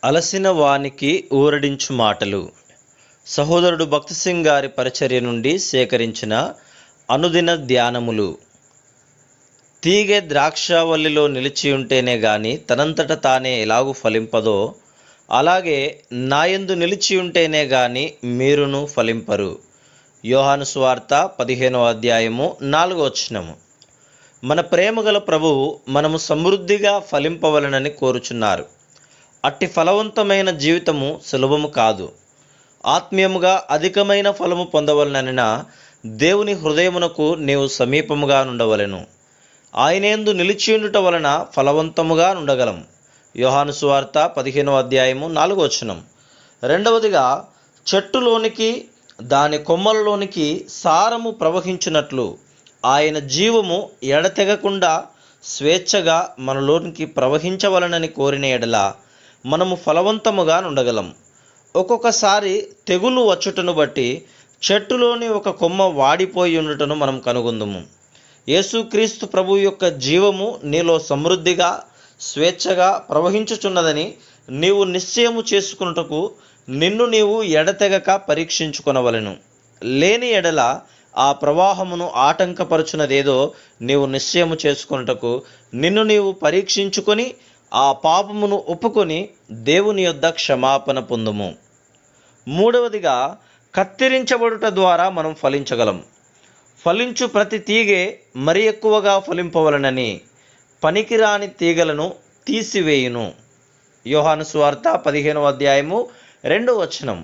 అలసిన వానికి ఊరడించు మాటలు. సహోదరుడు భక్తి సింగ్ గారి పరిచర్య నుండి సేకరించిన అనుదిన ధ్యానములు. తీగె ద్రాక్షావల్లిలో నిలిచి ఉంటేనే గాని తనంతట తానే ఎలాగూ ఫలింపదో, అలాగే నాయందు నిలిచి ఉంటేనే గాని మీరును ఫలింపరు. యోహాను సువార్త 15వ అధ్యాయము 4వ వచనము. మన ప్రేమగల ప్రభువు మనము సమృద్ధిగా ఫలింపవలనని కోరుచున్నారు. అట్టి ఫలవంతమైన జీవితము సులభము కాదు. ఆత్మీయముగా అధికమైన ఫలము పొందవలననిన దేవుని హృదయమునకు నీవు సమీపముగా నుండవలెను. ఆయనేందు నిలిచియుండుట వలన ఫలవంతముగా నుండగలం. యోహాను సువార్త 15వ అధ్యాయము 4వ వచనం. రెండవదిగా, చెట్టులోనికి దాని కొమ్మలలోనికి సారము ప్రవహించినట్లు ఆయన జీవము ఎడతెగకుండా స్వేచ్ఛగా మనలోనికి ప్రవహించవలనని కోరిన ఎడల మనము ఫలవంతముగా నుండగలం. ఒక్కొక్కసారి తెగులు వచ్చుటను బట్టి చెట్టులోని ఒక కొమ్మ వాడిపోయి ఉండుటను మనం కనుగొందుము. యేసుక్రీస్తు ప్రభు యొక్క జీవము నీలో సమృద్ధిగా స్వేచ్ఛగా ప్రవహించుచున్నదని నీవు నిశ్చయము చేసుకున్నటకు నిన్ను నీవు ఎడతెగక పరీక్షించుకొనవలెను. లేని ఎడల ఆ ప్రవాహమును ఆటంకపరచునదేదో నీవు నిశ్చయము చేసుకొనుటకు నిన్ను నీవు పరీక్షించుకొని ఆ పాపమును ఒప్పుకొని దేవుని యొద్ద క్షమాపణ పొందుము. మూడవదిగా, కత్తిరించబడుట ద్వారా మనం ఫలించగలం. ఫలించు ప్రతి తీగె మరి ఎక్కువగా ఫలింపవలనని పనికిరాని తీగలను తీసివేయును. యోహాను సువార్త 15వ అధ్యాయము 2వ వచనం.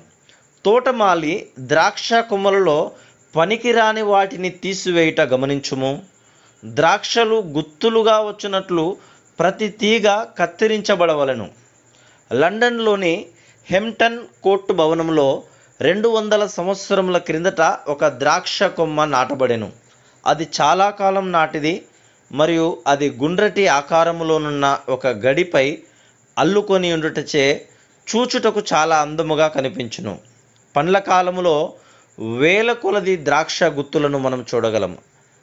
తోటమాలి ద్రాక్ష కొమ్మలలో పనికిరాని వాటిని తీసివేయుట గమనించుము. ద్రాక్షలు గుత్తులుగా వచ్చినట్లు ప్రతి తీగ కత్తిరించబడవలను. లండన్లోని హెంప్టన్ కోర్టు భవనంలో 200 సంవత్సరముల క్రిందట ఒక ద్రాక్ష కొమ్మ నాటబడెను. అది చాలా కాలం నాటిది మరియు అది గుండ్రటి ఆకారములోనున్న ఒక గడిపై అల్లుకొని ఉండుటచే చూచుటకు చాలా అందముగా కనిపించును. పండ్ల కాలములో వేల కొలది ద్రాక్ష గుత్తులను మనం చూడగలం.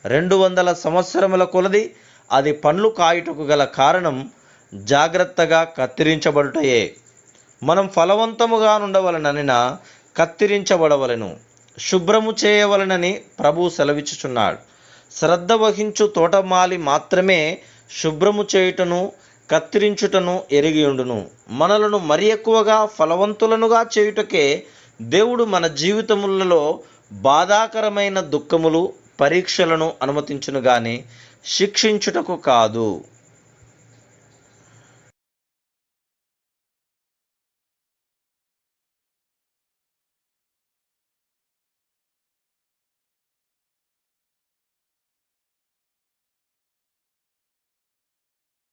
200 సంవత్సరముల కొలది అది పండ్లు కాయుటకు గల కారణం జాగ్రత్తగా కత్తిరించబడుటయే. మనం ఫలవంతముగా నుండవలననిన కత్తిరించబడవలెను, శుభ్రము చేయవలనని ప్రభు సెలవిచ్చుచున్నాడు. శ్రద్ధ వహించు తోటమాలి మాత్రమే శుభ్రము చేయుటను కత్తిరించుటను ఎరిగియుండును. మనలను మరి ఎక్కువగా ఫలవంతులనుగా చేయుటకే దేవుడు మన జీవితములలో బాధాకరమైన దుఃఖములు పరీక్షలను అనుమతించును గాని శిక్షించుటకు కాదు.